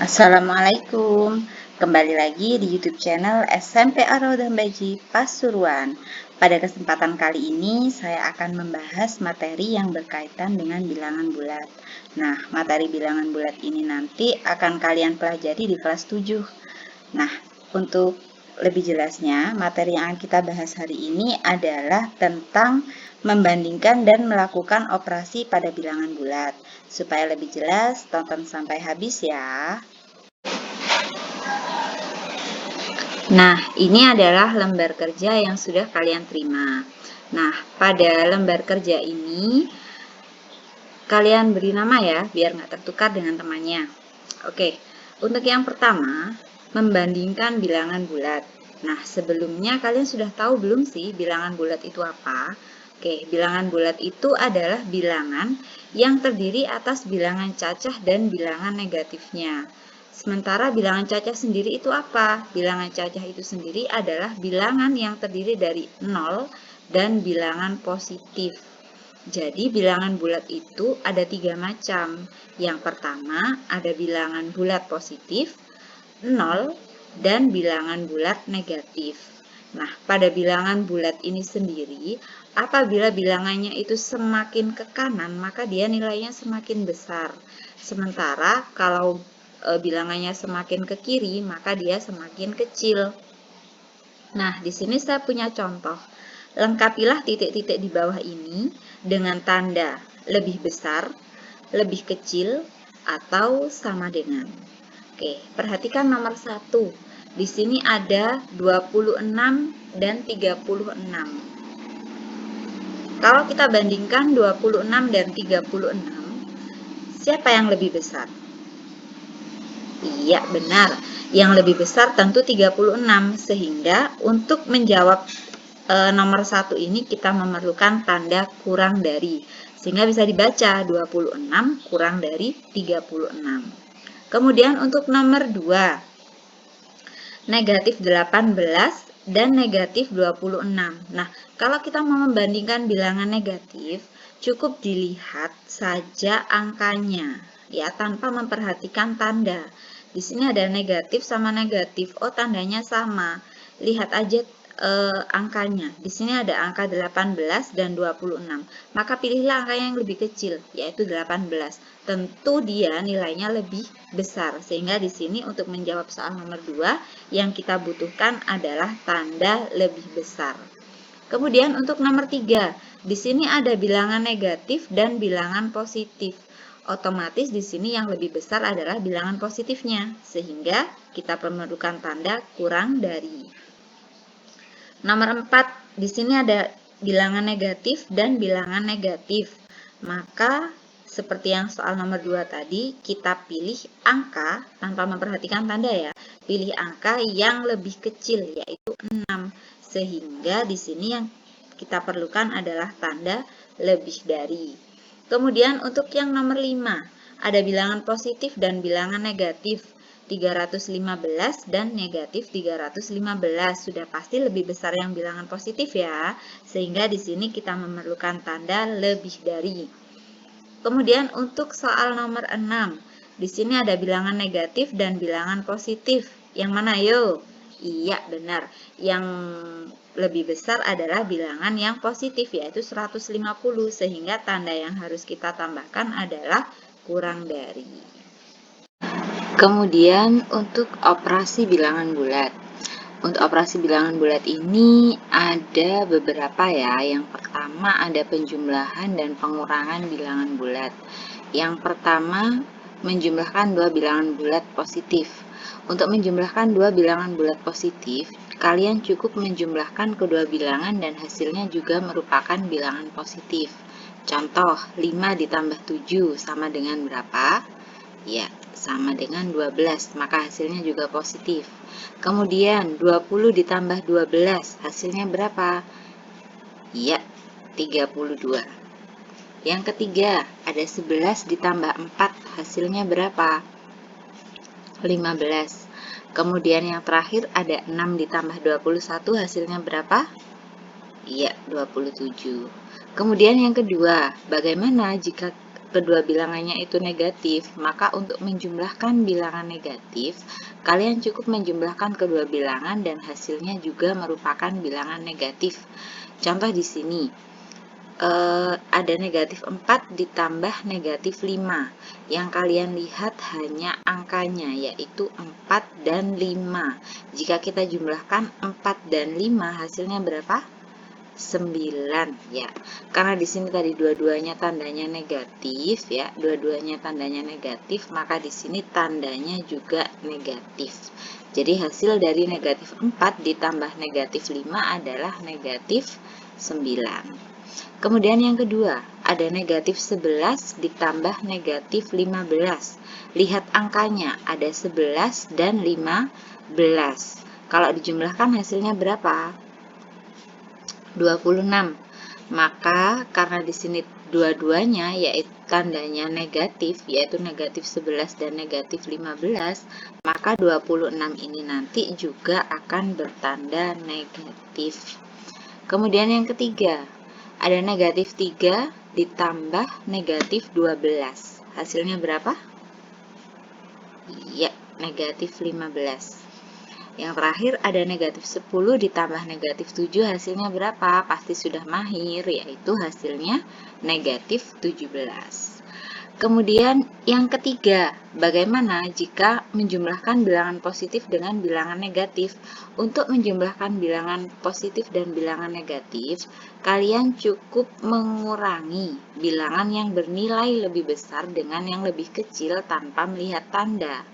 Assalamualaikum, kembali lagi di YouTube channel SMP Ar-Raudhah Baji Pasuruan. Pada kesempatan kali ini saya akan membahas materi yang berkaitan dengan bilangan bulat. Nah, materi bilangan bulat ini nanti akan kalian pelajari di kelas 7. Nah, untuk lebih jelasnya, materi yang kita bahas hari ini adalah tentang membandingkan dan melakukan operasi pada bilangan bulat. Supaya lebih jelas, tonton sampai habis ya. Nah, ini adalah lembar kerja yang sudah kalian terima. Nah, pada lembar kerja ini, kalian beri nama ya, biar nggak tertukar dengan temannya. Oke, untuk yang pertama, membandingkan bilangan bulat. Nah, sebelumnya kalian sudah tahu belum sih bilangan bulat itu apa? Oke, bilangan bulat itu adalah bilangan yang terdiri atas bilangan cacah dan bilangan negatifnya. Sementara bilangan cacah sendiri itu apa? Bilangan cacah itu sendiri adalah bilangan yang terdiri dari 0 dan bilangan positif. Jadi bilangan bulat itu ada 3 macam. Yang pertama ada bilangan bulat positif, 0, dan bilangan bulat negatif. Nah, pada bilangan bulat ini sendiri, apabila bilangannya itu semakin ke kanan, maka dia nilainya semakin besar. Sementara kalau bilangannya semakin ke kiri, maka dia semakin kecil. Nah, di sini saya punya contoh. Lengkapilah titik-titik di bawah ini dengan tanda lebih besar, lebih kecil, atau sama dengan. Oke, perhatikan nomor 1. Di sini ada 26 dan 36. Kalau kita bandingkan 26 dan 36, siapa yang lebih besar? Iya, benar. Yang lebih besar tentu 36, sehingga untuk menjawab nomor 1 ini kita memerlukan tanda kurang dari. Sehingga bisa dibaca 26 kurang dari 36. Kemudian untuk nomor 2, negatif 18 dan negatif 26. Nah, kalau kita mau membandingkan bilangan negatif, cukup dilihat saja angkanya, ya, tanpa memperhatikan tanda. Di sini ada negatif sama negatif. Oh, tandanya sama. Lihat aja angkanya. Di sini ada angka 18 dan 26. Maka pilihlah angka yang lebih kecil, yaitu 18. Tentu dia nilainya lebih besar. Sehingga di sini untuk menjawab soal nomor 2, yang kita butuhkan adalah tanda lebih besar. Kemudian untuk nomor 3, di sini ada bilangan negatif dan bilangan positif. Otomatis di sini yang lebih besar adalah bilangan positifnya, sehingga kita memerlukan tanda kurang dari. Nomor 4, di sini ada bilangan negatif dan bilangan negatif. Maka seperti yang soal nomor 2 tadi, kita pilih angka tanpa memperhatikan tanda ya. Pilih angka yang lebih kecil, yaitu 6. Sehingga di sini yang kita perlukan adalah tanda lebih dari. Kemudian untuk yang nomor 5, ada bilangan positif dan bilangan negatif. 315 dan negatif 315. Sudah pasti lebih besar yang bilangan positif ya. Sehingga di sini kita memerlukan tanda lebih dari. Kemudian untuk soal nomor 6, di sini ada bilangan negatif dan bilangan positif. Yang mana yuk? Iya, benar. Yang lebih besar adalah bilangan yang positif, yaitu 150. Sehingga tanda yang harus kita tambahkan adalah kurang dari. Kemudian untuk operasi bilangan bulat. Untuk operasi bilangan bulat ini ada beberapa ya. Yang pertama ada penjumlahan dan pengurangan bilangan bulat. Yang pertama, menjumlahkan dua bilangan bulat positif. Untuk menjumlahkan dua bilangan bulat positif, kalian cukup menjumlahkan kedua bilangan dan hasilnya juga merupakan bilangan positif. Contoh, 5 ditambah 7 sama dengan berapa? Ya, sama dengan 12, maka hasilnya juga positif. Kemudian 20 ditambah 12, hasilnya berapa? Ya, 32. Yang ketiga, ada 11 ditambah 4, hasilnya berapa? 15. Kemudian yang terakhir ada 6 ditambah 21, hasilnya berapa? Iya, 27. Kemudian yang kedua, bagaimana jika kedua bilangannya itu negatif, maka untuk menjumlahkan bilangan negatif, kalian cukup menjumlahkan kedua bilangan dan hasilnya juga merupakan bilangan negatif. Contoh di sini, ada negatif 4 ditambah negatif 5. Yang kalian lihat hanya angkanya, yaitu 4 dan 5. Jika kita jumlahkan 4 dan 5, hasilnya berapa? 9 ya. Karena di sini tadi dua-duanya tandanya negatif ya, dua-duanya tandanya negatif, maka di sini tandanya juga negatif. Jadi hasil dari negatif 4 ditambah negatif 5 adalah negatif 9. Kemudian yang kedua, ada negatif 11 ditambah negatif 15. Lihat angkanya, ada 11 dan 15. Kalau dijumlahkan hasilnya berapa? 26. Maka karena di sini dua-duanya yaitu tandanya negatif, yaitu negatif 11 dan negatif 15, maka 26 ini nanti juga akan bertanda negatif. Kemudian yang ketiga, ada negatif 3 ditambah negatif 12. Hasilnya berapa? Ya, negatif 15. Yang terakhir ada negatif 10 ditambah negatif 7, hasilnya berapa? Pasti sudah mahir, yaitu hasilnya negatif 17. Kemudian yang ketiga, bagaimana jika menjumlahkan bilangan positif dengan bilangan negatif? Untuk menjumlahkan bilangan positif dan bilangan negatif, kalian cukup mengurangi bilangan yang bernilai lebih besar dengan yang lebih kecil tanpa melihat tanda.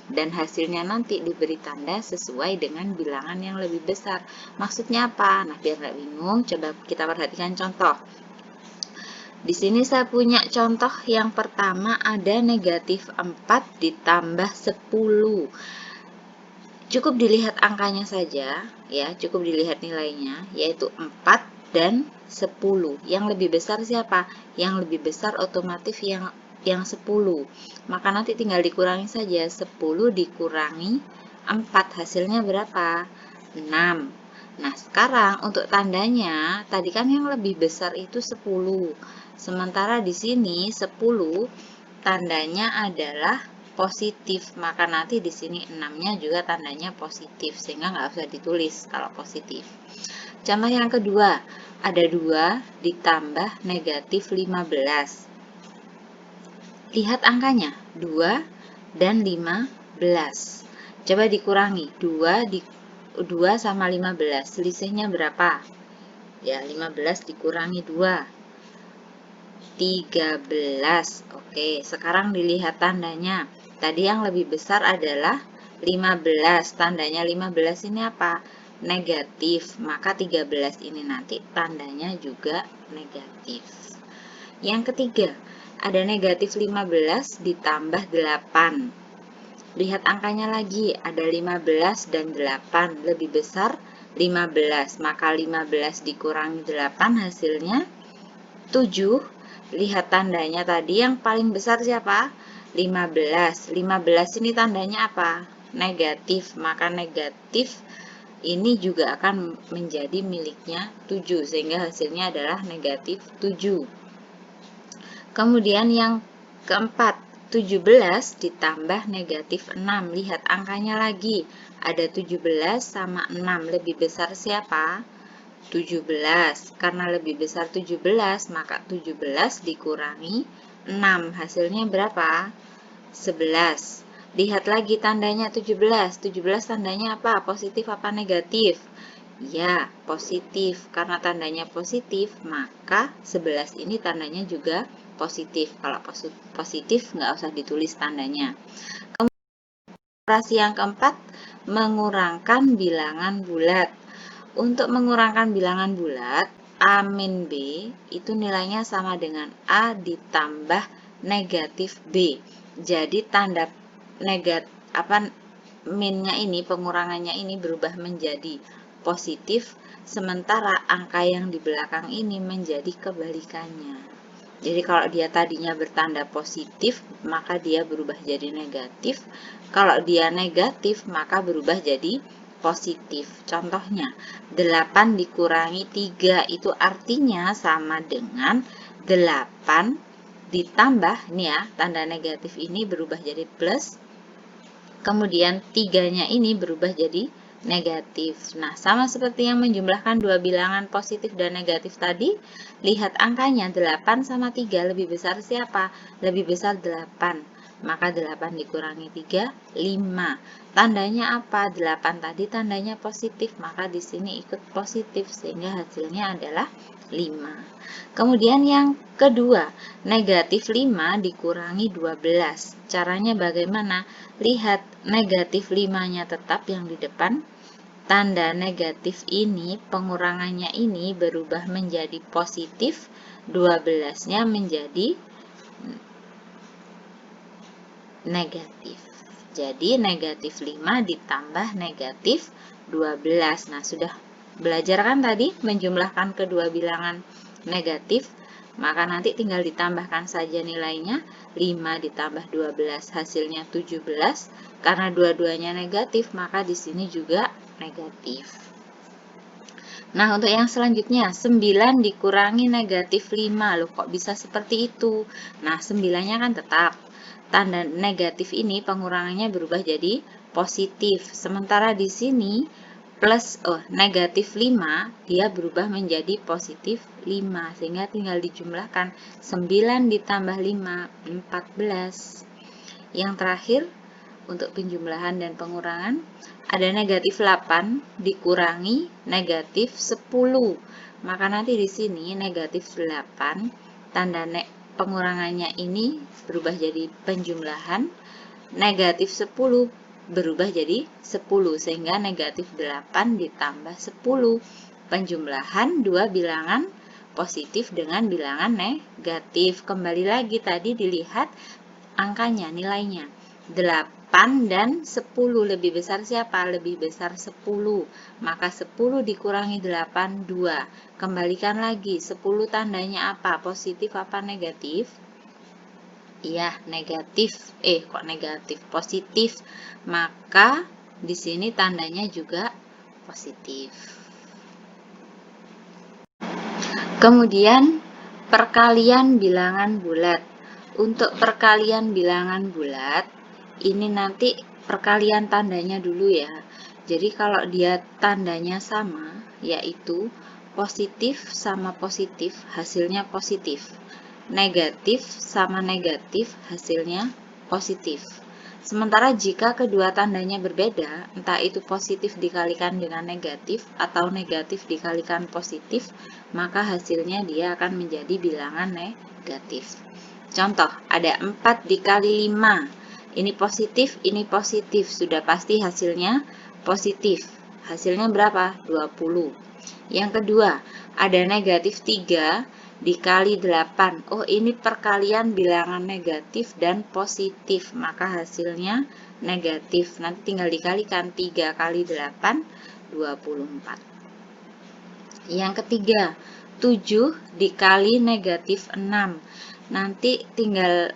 Dan hasilnya nanti diberi tanda sesuai dengan bilangan yang lebih besar. Maksudnya apa? Nah, biar nggak bingung, coba kita perhatikan contoh. Di sini saya punya contoh yang pertama, ada negatif 4 ditambah 10. Cukup dilihat angkanya saja, ya, cukup dilihat nilainya, yaitu 4 dan 10. Yang lebih besar siapa? Yang lebih besar otomatis yang 10. Maka nanti tinggal dikurangi saja, 10 dikurangi 4, hasilnya berapa? 6. Nah, sekarang untuk tandanya, tadi kan yang lebih besar itu 10. Sementara di sini 10 tandanya adalah positif, maka nanti di sini 6-nya juga tandanya positif, sehingga nggak usah ditulis kalau positif. Contoh yang kedua, ada 2 ditambah negatif 15. Lihat angkanya, 2 dan 15. Coba dikurangi, 2 sama 15, selisihnya berapa? Ya, 15 dikurangi 2. 13. Oke, sekarang dilihat tandanya. Tadi yang lebih besar adalah 15. Tandanya 15 ini apa? Negatif. Maka 13 ini nanti tandanya juga negatif. Yang ketiga, ada negatif 15 ditambah 8. Lihat angkanya lagi, ada 15 dan 8. Lebih besar 15. Maka 15 dikurangi 8 hasilnya 7. Lihat tandanya tadi, yang paling besar siapa? 15. 15 ini tandanya apa? Negatif. Maka negatif ini juga akan menjadi miliknya 7, sehingga hasilnya adalah negatif 7. Kemudian yang keempat, 17 ditambah negatif 6. Lihat angkanya lagi, ada 17 sama 6. Lebih besar siapa? 17. Karena lebih besar 17, maka 17 dikurangi 6. Hasilnya berapa? 11. Lihat lagi tandanya 17. 17 tandanya apa? Positif apa negatif? Ya, positif. Karena tandanya positif, maka 11 ini tandanya juga positif. Kalau positif, nggak usah ditulis tandanya. Operasi yang keempat, mengurangkan bilangan bulat. Untuk mengurangkan bilangan bulat, A min B itu nilainya sama dengan A ditambah negatif B. Jadi tanda minnya ini, pengurangannya ini berubah menjadi positif, sementara angka yang di belakang ini menjadi kebalikannya. Jadi kalau dia tadinya bertanda positif, maka dia berubah jadi negatif. Kalau dia negatif, maka berubah jadi positif. Contohnya, 8 dikurangi 3 itu artinya sama dengan 8 ditambah, nih ya, tanda negatif ini berubah jadi plus, kemudian 3-nya ini berubah jadi negatif. Nah, sama seperti yang menjumlahkan dua bilangan positif dan negatif tadi, lihat angkanya 8 sama 3, lebih besar siapa? Lebih besar 8. Maka 8 dikurangi 3, 5. Tandanya apa? 8 tadi tandanya positif, maka di sini ikut positif, sehingga hasilnya adalah 5. Kemudian yang kedua, negatif 5 dikurangi 12. Caranya bagaimana? Lihat, negatif 5-nya tetap yang di depan. Tanda negatif ini, pengurangannya ini berubah menjadi positif, 12-nya menjadi negatif. Jadi negatif 5 ditambah negatif 12. Nah, sudah belajar kan tadi menjumlahkan kedua bilangan negatif, maka nanti tinggal ditambahkan saja nilainya. 5 ditambah 12 hasilnya 17. Karena dua-duanya negatif, maka di sini juga negatif. Nah, untuk yang selanjutnya, 9 dikurangi negatif 5. Loh, kok bisa seperti itu? Nah, 9-nya kan tetap. Tanda negatif ini pengurangannya berubah jadi positif. Sementara di sini plus negatif 5, dia berubah menjadi positif 5. Sehingga tinggal dijumlahkan 9 ditambah 5, 14. Yang terakhir, untuk penjumlahan dan pengurangan, ada negatif 8 dikurangi negatif 10. Maka nanti di sini negatif 8, tanda pengurangannya ini berubah jadi penjumlahan, negatif 10 berubah jadi 10, sehingga negatif 8 ditambah 10. Penjumlahan dua bilangan positif dengan bilangan negatif. Kembali lagi tadi dilihat angkanya, nilainya. 8 dan 10, lebih besar siapa? Lebih besar 10. Maka 10 dikurangi 8, 2. Kembalikan lagi, 10 tandanya apa? Positif apa negatif? Iya, negatif. Kok negatif? Positif. Maka di sini tandanya juga positif. Kemudian perkalian bilangan bulat. Untuk perkalian bilangan bulat, ini nanti perkalian tandanya dulu ya. Jadi kalau dia tandanya sama, yaitu positif sama positif, hasilnya positif. Negatif sama negatif, hasilnya positif. Sementara jika kedua tandanya berbeda, entah itu positif dikalikan dengan negatif atau negatif dikalikan positif, maka hasilnya dia akan menjadi bilangan negatif. Contoh, ada 4 dikali 5. Ini positif, sudah pasti hasilnya positif. Hasilnya berapa? 20. Yang kedua, ada negatif 3 dikali 8. Oh, ini perkalian bilangan negatif dan positif, maka hasilnya negatif. Nanti tinggal dikalikan 3 kali 8, 24. Yang ketiga, 7 dikali negatif 6. Nanti tinggal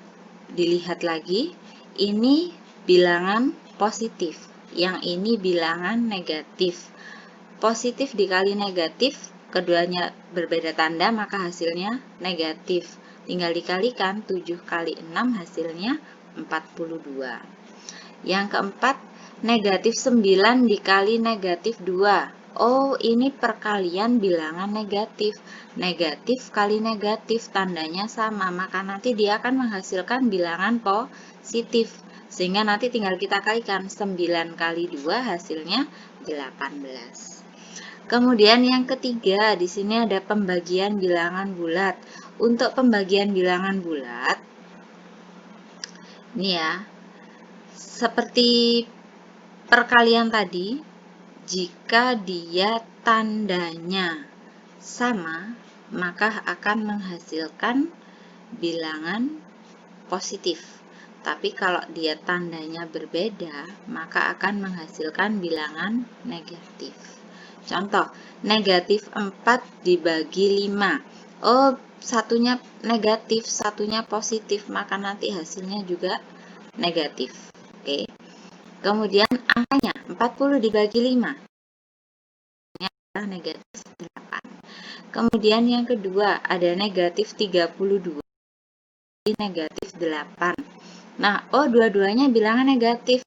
dilihat lagi, ini bilangan positif, yang ini bilangan negatif. Positif dikali negatif, keduanya berbeda tanda, maka hasilnya negatif. Tinggal dikalikan, 7 kali 6 hasilnya 42. Yang keempat, negatif 9 dikali negatif 2. Oh, ini perkalian bilangan negatif. Negatif kali negatif, tandanya sama, maka nanti dia akan menghasilkan bilangan positif. Sehingga nanti tinggal kita kalikan, 9 kali 2 hasilnya 18. Kemudian yang ketiga, di sini ada pembagian bilangan bulat. Untuk pembagian bilangan bulat, ini ya, seperti perkalian tadi, jika dia tandanya sama, maka akan menghasilkan bilangan positif. Tapi kalau dia tandanya berbeda, maka akan menghasilkan bilangan negatif. Contoh, negatif 4 dibagi 5. Oh, satunya negatif, satunya positif, maka nanti hasilnya juga negatif. Oke. Kemudian angkanya 40 dibagi 5. Adalah negatif 8. Kemudian yang kedua, ada negatif 32 dibagi negatif 8. Nah, dua-duanya bilangan negatif.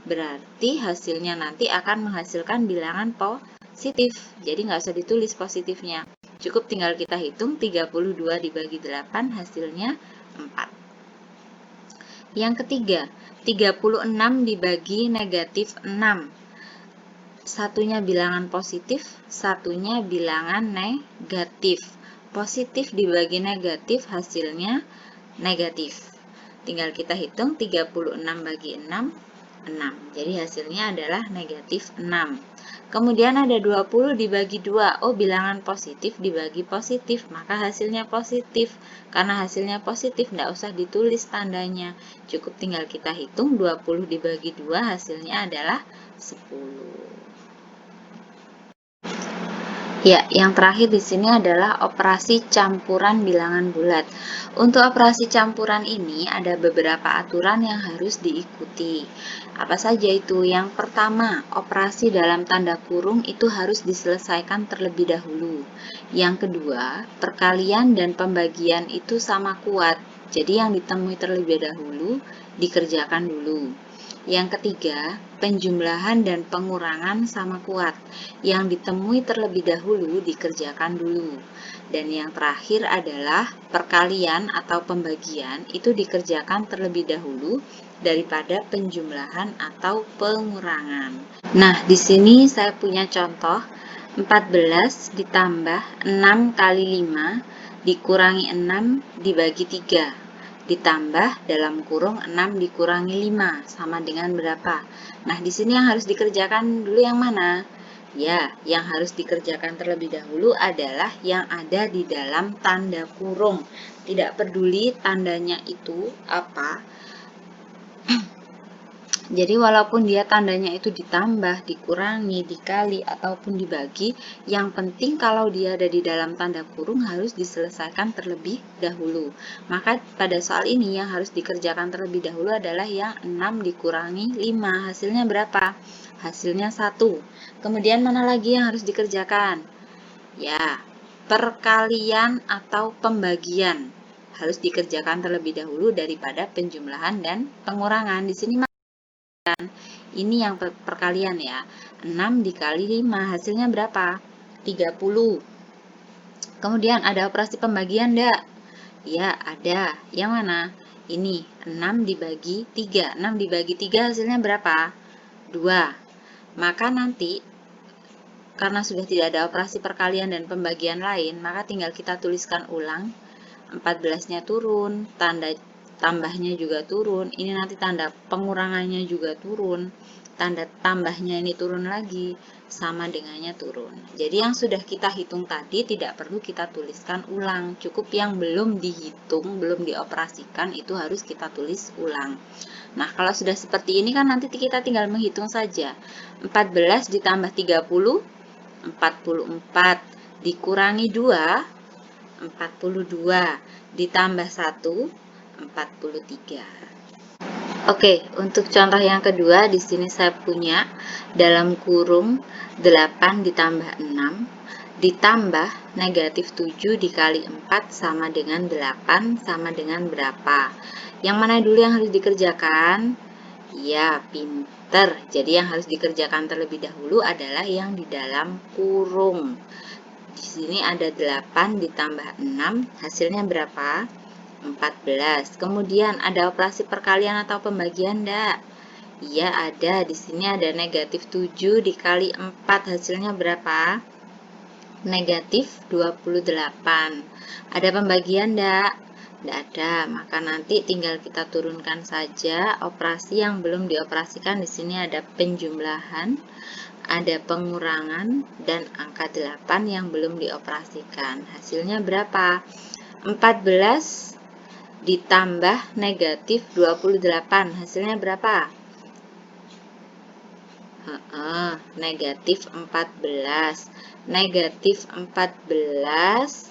Berarti hasilnya nanti akan menghasilkan bilangan positif. Jadi nggak usah ditulis positifnya. Cukup tinggal kita hitung 32 dibagi 8 hasilnya 4. Yang ketiga, 36 dibagi negatif 6. Satunya bilangan positif, satunya bilangan negatif. Positif dibagi negatif hasilnya negatif. Tinggal kita hitung 36 bagi 6, 6. Jadi hasilnya adalah negatif 6. Kemudian ada 20 dibagi 2. Bilangan positif dibagi positif, maka hasilnya positif. Karena hasilnya positif, tidak usah ditulis tandanya. Cukup tinggal kita hitung 20 dibagi 2, hasilnya adalah 10. Ya, yang terakhir di sini adalah operasi campuran bilangan bulat. Untuk operasi campuran ini ada beberapa aturan yang harus diikuti. Apa saja itu? Yang pertama, operasi dalam tanda kurung itu harus diselesaikan terlebih dahulu. Yang kedua, perkalian dan pembagian itu sama kuat. Jadi yang ditemui terlebih dahulu dikerjakan dulu. Yang ketiga, penjumlahan dan pengurangan sama kuat. Yang ditemui terlebih dahulu dikerjakan dulu. Dan yang terakhir adalah perkalian atau pembagian itu dikerjakan terlebih dahulu daripada penjumlahan atau pengurangan. Nah, di sini saya punya contoh 14 ditambah 6 kali 5 dikurangi 6 dibagi 3. Ditambah dalam kurung 6 dikurangi 5 sama dengan berapa? Nah, di sini yang harus dikerjakan dulu yang mana? Ya, yang harus dikerjakan terlebih dahulu adalah yang ada di dalam tanda kurung. Tidak peduli tandanya itu apa. Jadi walaupun dia tandanya itu ditambah, dikurangi, dikali, ataupun dibagi, yang penting kalau dia ada di dalam tanda kurung harus diselesaikan terlebih dahulu. Maka pada soal ini yang harus dikerjakan terlebih dahulu adalah yang 6 dikurangi 5. Hasilnya berapa? Hasilnya 1. Kemudian mana lagi yang harus dikerjakan? Ya, perkalian atau pembagian harus dikerjakan terlebih dahulu daripada penjumlahan dan pengurangan. Di sini ini yang perkalian ya. 6 dikali 5 hasilnya berapa? 30. Kemudian ada operasi pembagian enggak? Ya, ada. Yang mana? Ini 6 dibagi 3. 6 dibagi 3 hasilnya berapa? 2. Maka nanti karena sudah tidak ada operasi perkalian dan pembagian lain, maka tinggal kita tuliskan ulang. 14-nya turun, tanda tambahnya juga turun, ini nanti tanda pengurangannya juga turun, tanda tambahnya ini turun lagi, sama dengannya turun. Jadi yang sudah kita hitung tadi tidak perlu kita tuliskan ulang, cukup yang belum dihitung, belum dioperasikan itu harus kita tulis ulang. Nah, kalau sudah seperti ini kan nanti kita tinggal menghitung saja. 14 ditambah 30, 44, dikurangi 2, 42, ditambah 1, 43. Oke, untuk contoh yang kedua, di sini saya punya dalam kurung 8 ditambah 6 ditambah negatif 7 dikali 4 sama dengan 8 sama dengan berapa? Yang mana dulu yang harus dikerjakan? Ya, pinter. Jadi yang harus dikerjakan terlebih dahulu adalah yang di dalam kurung. Di sini ada 8 ditambah 6, hasilnya berapa? 14. Kemudian ada operasi perkalian atau pembagian enggak? Iya, ada. Di sini ada negatif 7 dikali 4, hasilnya berapa? Negatif 28. Ada pembagian enggak? Tidak ada. Maka nanti tinggal kita turunkan saja operasi yang belum dioperasikan. Di sini ada penjumlahan, ada pengurangan, dan angka 8 yang belum dioperasikan. Hasilnya berapa? 14 ditambah negatif 28, hasilnya berapa? Negatif 14. Negatif 14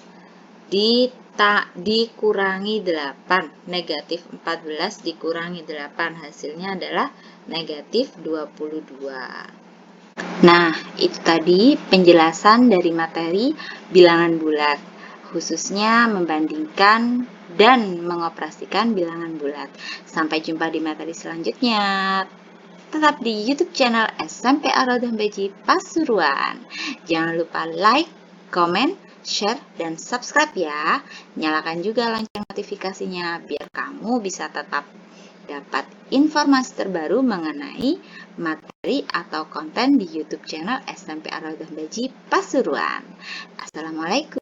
dikurangi 8. Negatif 14 dikurangi 8, hasilnya adalah negatif 22. Nah, itu tadi penjelasan dari materi bilangan bulat. khususnya membandingkan dan mengoperasikan bilangan bulat. Sampai jumpa di materi selanjutnya. Tetap di YouTube channel SMP Ar-Raudhah Baji Pasuruan. Jangan lupa like, komen, share, dan subscribe ya. Nyalakan juga lonceng notifikasinya biar kamu bisa tetap dapat informasi terbaru mengenai materi atau konten di YouTube channel SMP Ar-Raudhah Baji Pasuruan. Assalamualaikum.